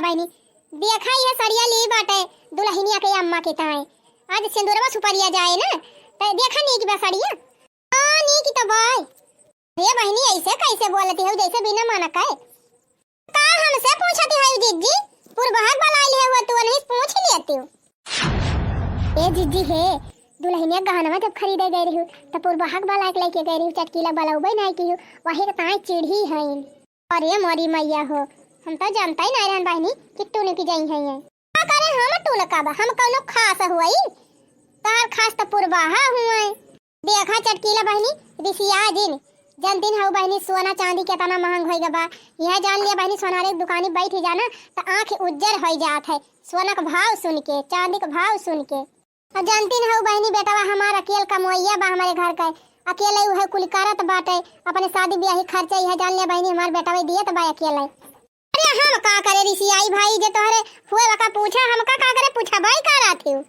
बहनी देखा ये सड़िया ली बाटे दुल्हनिया के अम्मा के ताए आज सिंदूरवा सुपरिया जाए ना तो देखा नहीं कि सड़िया हां नहीं की तो भाई ये बहनी ऐसे कैसे बोलती है जैसे बिना माना का हमसे पूछती है जीजी पुरबहाग वाला ले हुआ तू नहीं पूछ लेती हो ए जीजी है दुल्हनिया गहनवा जब खरीदे गई रही तो पुरबहाग वाला एक लेके गई रही चटकीला वाला उबे नहीं की वही ताए चिढ़ी है अरे मोरी मैया हो हम तो जानता ही नहीं रहन बहनी कि टूने की जाई है ये का करे हम टूल का हम कोनो खास हुई तार खास तो पुरबाहा हुए देखा चटकीला बहनी रिसिया जिन जन दिन हो बहनी सोना चांदी कितना महंग होई बा यह जान लिया बहनी सोनारे की दुकानी बैठी जाना तो आंख उज्जर हो जात है सोना का भाव सुन के चांदी का भाव सुन के और जानती हो बहनी बेटा हमारा अकेल कमोइया बा हमारे घर का अकेले है कुल करत बाटे अपने शादी ब्याह खर्चा यह जान लिया बहनी हमार बेटा दिए तो बा अकेले अरे हम का करे रिसियाई भाई जे तोहरे हुए बका पूछा हम का करे पूछा भाई का रात हो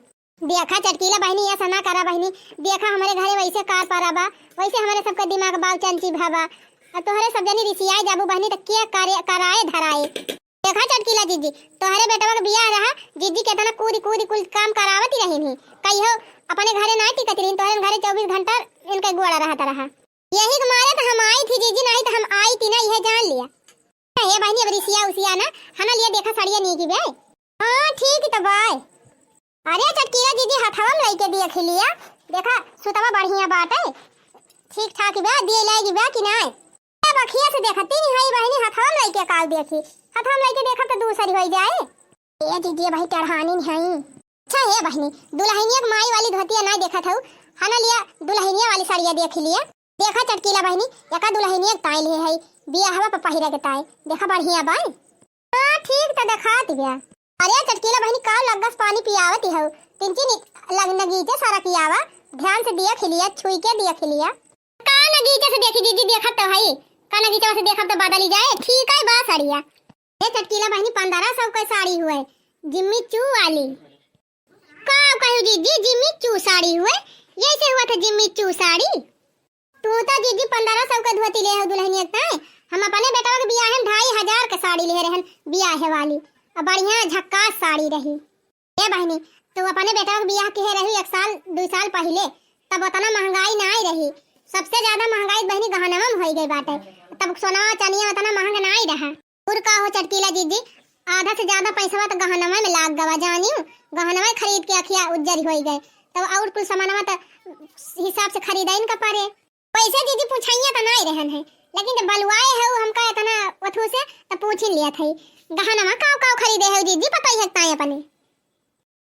देखा चटकीला बहनी ऐसा ना करा बहनी देखा हमारे घरे वैसे कार पारा बा वैसे हमारे सबका दिमाग बाव चंची भाबा और तोहरे सब जनी रिसियाई जाबू बहनी तो के कार्य कराए धराए देखा चटकीला जीजी तोहरे बेटवा का बियाह रहा जीजी के तना कूदी कूदी कुल काम करावती रही नहीं कहियो अपने घरे ना टिकत रही तोहरे घरे 24 घंटा इनका गोड़ा रहता रहा यही के मारे तो हम आई थी जीजी नहीं तो हम आई थी ना यह जान लिया ये बहनी अब रिसिया उसिया ना हना लिया देखा सड़िया नहीं की बे हां ठीक तो बाय अरे चटकीला जीजी हथवा में लेके दिया खिलिया देखा सुतवा बढ़िया बात है ठीक ठाक बे दिए लाएगी बे कि नहीं अब अखिया से देखती नहीं है बहनी हथवा में लेके काल देखी हथवा में लेके देखा तो दूसरी हो जाए ये जीजी भाई चढ़ानी नहीं अच्छा है बहनी दुल्हनिया की माई वाली धोतिया ना देखा था हना लिया दुल्हनिया वाली साड़िया देख लिया देखा चटकीला बहनी एका दुल्हनिया ताई ले है बियाहवा पे पहिरा के ताई देखा बढ़िया बा हां ठीक तो दिखात बिया अरे चटकीला बहनी का लगस पानी पियावती हो तिनची लगनगीचे सारा कियावा ध्यान से दिया खिलिया छुई के दिया खिलिया का नगीचे से देखी जीजी देखा तो है का नगीचे से देखा तो बदली जाए ठीक है बा साड़िया ये चटकीला बहनी 1500 का साड़ी हुए जिम्मी चू वाली का कहू जीजी जिम्मी चू साड़ी हुए यैसे हुआ था जिम्मी चू साड़ी तू तो जीजी 1500 का धोती ले हो दुल्हनिया ताए हम अपने बेटा के बियाह में 2500 का साड़ी ले रहन बियाह वाली और बढ़िया झक्कास साड़ी रही ए बहनी तो अपने बेटा के बियाह के रही 1 साल 2 साल पहले तब उतना महंगाई ना रही सबसे ज्यादा महंगाई बहनी गहनवा में हो गई बाटे तब सोना चांदी उतना महंगा ना रहा और का हो चटकीला जीजी आधा से ज्यादा पैसा तो गहनवा में लाग गवा जानियो गहनवा खरीद के अखिया उज्जर हो गए तब और कुल सामानवा तो हिसाब से खरीदा इनका पारे पैसे जीजी पूछाइया तो नहीं रहन है लेकिन जब बलवाए है हमका इतना वथु से तो पूछ ही लिया था गहनवा काव काव खरीदे है जीजी पता ही है अपने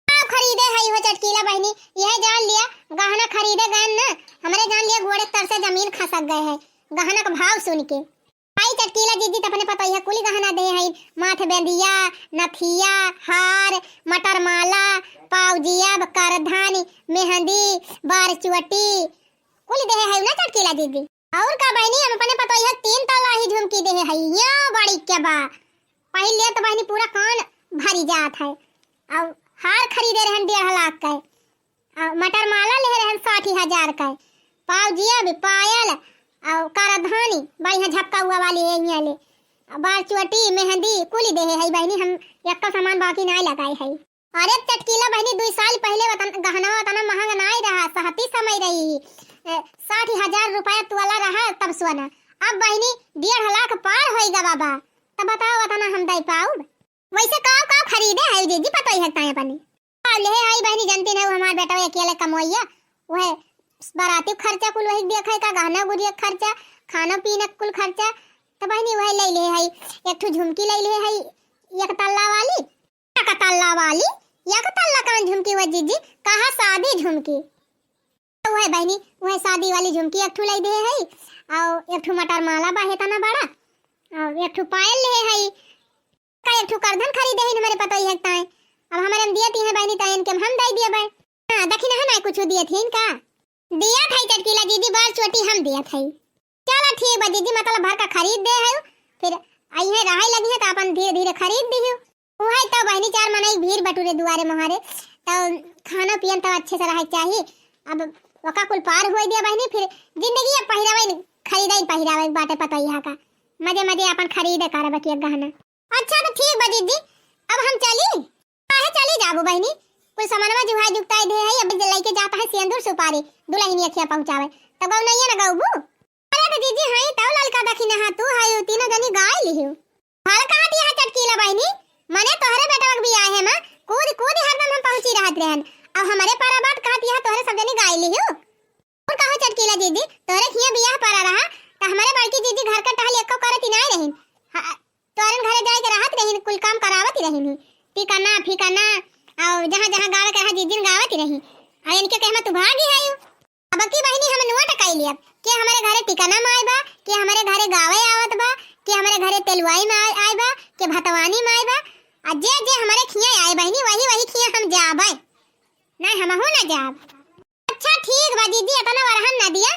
काव खरीदे है हो चटकीला बहनी यह जान लिया गहना खरीदे गए ना हमारे जान लिया घोड़े तर से जमीन खसक गए है गहना का भाव सुन के भाई चटकीला जीजी तो अपने पता ही है कुल गहना दे है माथे बेंदिया नथिया हार मटर माला पावजिया करधानी मेहंदी बार चुवटी कुल दे है ना चटकीला जीजी और का बहनी हम अपने पता है 3 तला ही झुमकी दे है या बड़ी के बा पहले तो बहनी पूरा कान भरी जात है और हार खरीदे रहन 1.5 लाख का और मटर माला ले रहन 60,000 का पावजिया भी पायल और करधानी बढ़िया झपका हुआ वाली है यहाँ ले बार चुवटी मेहंदी कुल दे है बहनी हम एक का सामान बाकी नहीं लगाए है अरे चटकीला बहनी 2 साल पहले गहना उतना महंगा नहीं रहा सहती समय रही 60,000 रुपया तोला रहा तब सोना अब बहनी 1.5 लाख पार होएगा बाबा तब बताओ उतना हम दे पाऊ वैसे काव काव खरीदे है जीजी पता ही है अपने ले है बहनी जानती नहीं हमार बेटा अकेले कमोइया वह बाराती खर्चा कुल वही देखे का गहना गुड़िया खर्चा खाना पीना कुल खर्चा तो बहनी वह ले ले है एक ठो झुमकी ले ले है एक तल्ला वाली एक तल्ला वाली एक तल्ला कान झुमकी वो जीजी कहा शादी झुमकी वह बहनी वह शादी वाली झुमकी एक ठो ले दे है और एक ठो मटर माला बाहे तना बड़ा और एक ठो पायल ले है का एक ठो करधन खरीदे है हमारे पता ही है ताए अब हमारे हम दिया थी है बहनी ताए इनके हम दे दिए भाई हां दक्षिणा है ना कुछ दिए थे इनका दिया था चटकीला दीदी बाल छोटी हम दिया था चलो ठीक बा दीदी मतलब भर का खरीद दे है फिर आई है रहाई लगी है तो अपन धीरे धीरे खरीद दी है वह तो बहनी 4 महीने भीड़ बटूरे दुआरे महारे तो खाना पियन तो अच्छे से रहे चाहिए अब वका कुल पार हो दिया बहनी फिर जिंदगी अब पहिरावे खरीदाई बाटे पता यहाँ का मजे मजे अपन खरीदे करब के गहना अच्छा तो ठीक बा दीदी अब हम चली काहे चली जाबो बहनी कुल सामानवा जुहाई जुगताई दे है अब लेके जाता है सिंदूर सुपारी दुल्हनी अखिया पहुंचावे तब गौ नहीं ना गौबू अरे तो जीजी हाई तौ ललका दखिना हा तू हाई तीनों जनी गाय लिहियो हाल कहां दिया है चटकीला बहनी मने तोहरे बेटा भी आए है मां कूद कूद हरदम हम पहुंची रहत रहन अब हमारे पारा बात कहती है तोहरे सब जनी गाय लिहियो और कहो चटकीला जीजी तोहरे खिया बियाह पारा रहा त हमारे बड़की जीजी घर का टहल एको करत नहीं रहिन तोरन घरे जाए के रहत रहिन कुल काम करावत रहिन टिकाना फिकाना और जहां-जहां गावे के रहा जीजी गावत रही आ इनके कहमा तू भागी है अब की बहनी हम नुआ टकाई लिया के हमारे घरे टिकाना में आए बा के हमारे घरे गावे आवत बा के हमारे घरे तेलवाई में आए बा के भतवानी में आए बा आ जे जे हमारे खिया आए बहनी वही वही खिया हम जाबे नहीं हम हो ना जाब अच्छा ठीक बा दीदी इतना वरहन ना दिया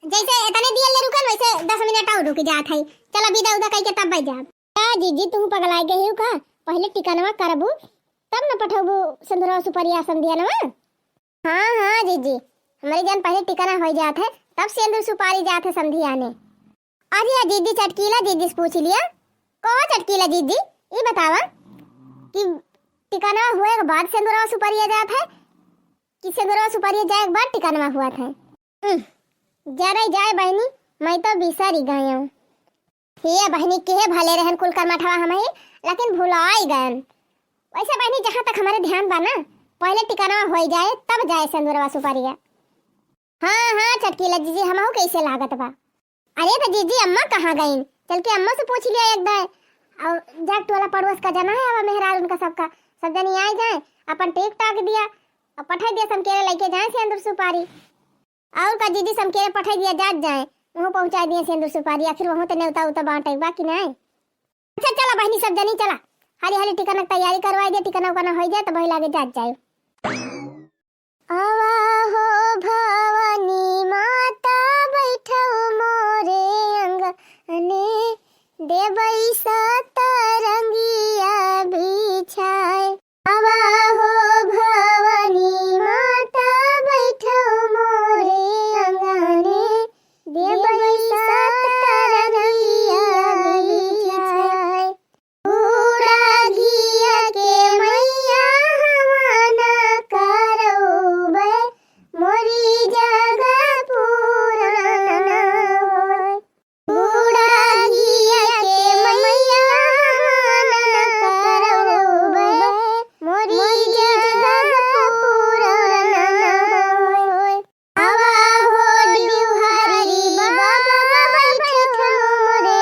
जैसे इतने दिया ले रुकन वैसे 10 मिनट और रुक जात है चलो विदा उदा कह के तब बैठ जाब का दीदी तू पगला गई हो का पहले टिकानवा करबू तब न पठबू सिंदूरवा सुपरिया संधियानवा हां दीदी हमारे जान पहले टिकाना हो जात है तब सिंदूर सुपारी जात है संधियाने अरे दीदी चटकीला दीदी से पूछ लिया कहो चटकीला दीदी ये बतावा कि टिकाना हुए के बाद सिंदूरवा सुपारिया जात है कि सिंदूरवा सुपारिया जाए के बाद टिकानवा हुआ था जरा जाए बहनी मैं तो बिसरी गई हूं ये बहनी के भले रहन कुल कर्मठवा हमें लेकिन भुलाई गए वैसे बहनी जहां तक हमारे ध्यान बा ना पहले टिकाना हो जाए तब जाए सिंदूरवा सुपारिया हां चटकीला जीजी हमहू कैसे लागत बा अरे तो जीजी अम्मा कहां गई चल के अम्मा से पूछ लिया एक दाए और जाट वाला पड़ोस का जना है अब मेहरार उनका सबका सब जनी आ जाए अपन टेक टाक दिया और पठा दिया समकेरे लेके जाए सिंदूर सुपारी और का जीजी समकेरे पठा दिया जात जाए वहां पहुंचा दिए सिंदूर सुपारी आखिर वहां तो नेवता उता बांटे बाकी नहीं अच्छा चला बहनी सब जनी चला हाली हाली टिकन की तैयारी करवाई दे टिकन उकन हो जाए तो वही लागे जात जाए आवा हो भवानी माता बैठो मोरे अंगने देवई सतरंगिया बिछाए आवा हो भवानी माता बैठो मोरे अंगने देवई सतरंगिया बिछाए पूरा घिया के मैया हमाना करोबे मोरी जगह पूरा होय पूरा घिया के मैया हमाना करोबे मोरी जगह पूरा होय आवा हो दुहरी बाबा बैठो मोरे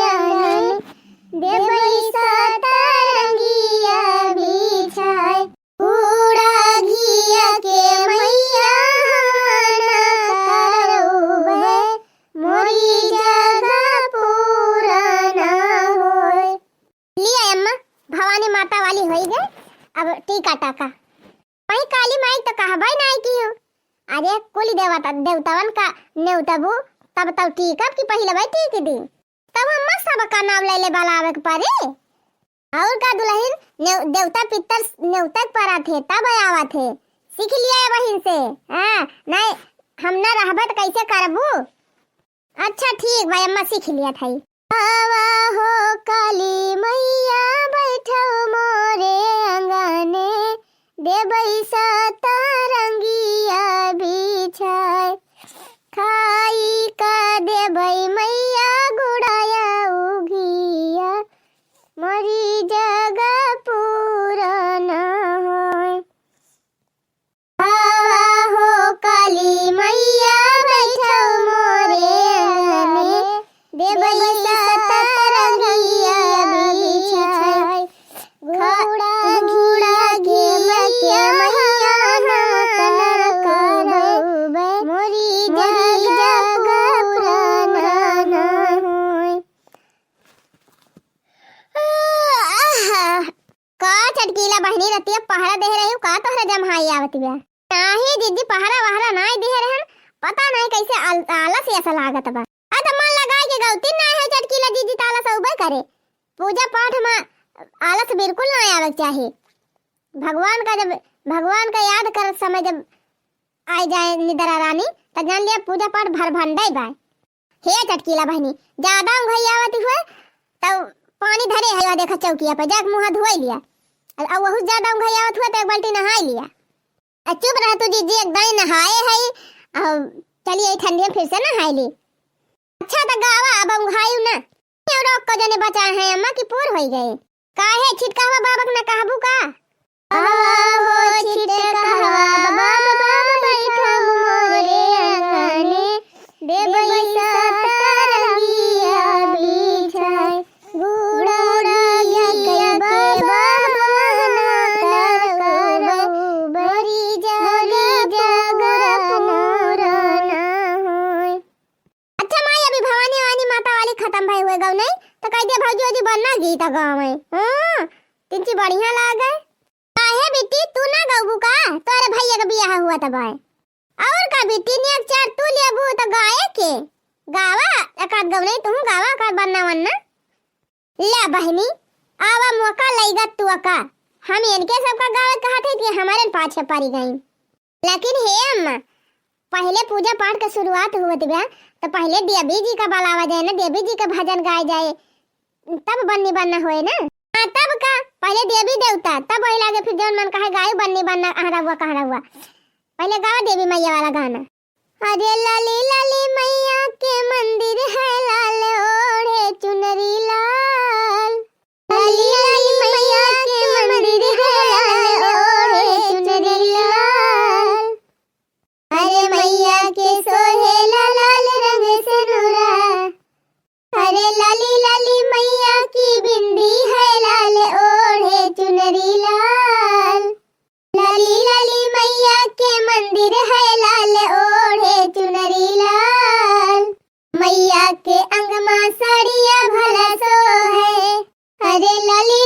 अंगने देवई सतरंगिया बिछाए पूरा घिया के मैया हमाना करोबे मोरी जगह पूरा होय लिया अम्मा भवानी माता वाली होई गए अब टीका टाका वही काली माई तो कहबाई नहीं की हो अरे कुल देवता देवतावन का नेवतबू तब तब टीका की पहले भाई टीक दी तब अम्मा सब का नाम ले ले बलावे के परे और का दुल्हन देवता पितर नेवता परा थे तब आवा थे सीख लिया है बहन से हां नहीं हम ना रहबत कैसे करबू अच्छा ठीक भाई अम्मा सीख लिया था आवा हो काली मैया बैठो मोरे अंगने देवई सतरंगिया बिछाए खाई का देवई मैया गुड़ाया उघिया मोरी जगह पूरा न होय आवा हो काली मैया बैठो मोरे अंगने देवई सतरंगिया बिछाए घोड़ा घोड़ा घे मैया ना करोबे मोरी जगह पूरा न होय का चटकीला बहनी रतिया पहरा दे रही का तोहरा जमहाई आवत बा नाही दीदी पहरा वहरा नहीं दे रहन पता नहीं कैसे आलस ऐसा लागत बा आ त मन लगाए के गौती नहीं है चटकीला दीदी ताला से उबे करे पूजा पाठ में आलस बिल्कुल नहीं आवे चाहिए भगवान का याद कर समय जब आ जाए निद्रा रानी त जान लिया पूजा पाठ भर भंडाई बा हे चटकीला बहनी ज्यादा घई आवत हुए तब पानी धरे है देखा चौकिया पे जाके मुंह धोई लिया और वहु ज्यादा घैयावत हुआ तो एक बाल्टी नहाई लिया। चुप रह तू जी एक दाई नहाए है चलिए ठंडी में फिर से नहाई ली। अच्छा तो गावा अब हम घायू ना रोक को जने बचा है अम्मा की पूर हो गए काहे छिटकावा बाबक ना कहबू का हो छिटकावा बाबा बैठो मोरे अंगने दे बैसा तरंगिया बिछाए गुड़ा गया बाबा ना करो बड़ी जगे जगर पूरा ना होय। अच्छा माई अभी भवानी वानी माता वाली खत्म भाई हुए गाँव नहीं तो कह दे भौजी वौजी बनना गीता गाँव में तिनची बढ़िया लागे काहे बेटी तू ना गाऊ का तोरे भैया का बियाह हुआ तब और का बेटी ने एक चार तू लेबू तो गाए के गावा एकाद गाँव नहीं तू गावा का बनना वन्ना ले बहनी आवा मौका लईगा तू का हम इनके सबका गावे कहते कि हमारे पाछे पारी गई लेकिन हे अम्मा पहले पूजा पाठ का शुरुआत हुआ था तो पहले देवी जी का बुलावा जाए ना देवी जी का भजन गाए जाए तब बन्नी बनना होए ना तब का पहले देवी देवता तब वही लागे फिर जौन मन कहे गाय बन्नी बनना कहा हुआ पहले गावा देवी मैया वाला गाना। अरे लाली लाली मैया के मंदिर है लाल ओढ़े चुनरी लाल लाली लाली मैया के मंदिर है लाल ओढ़े चुनरी लाल अरे मैया के सोहे लाल रंग से नूरा अरे लाली लाली मैया की बिंदी है लाल ओढ़े चुनरी लाल लाली लाली मैया के मंदिर है लाल ओढ़े चुनरी लाल मैया के अंगमा साड़िया भला सो है अरे लाली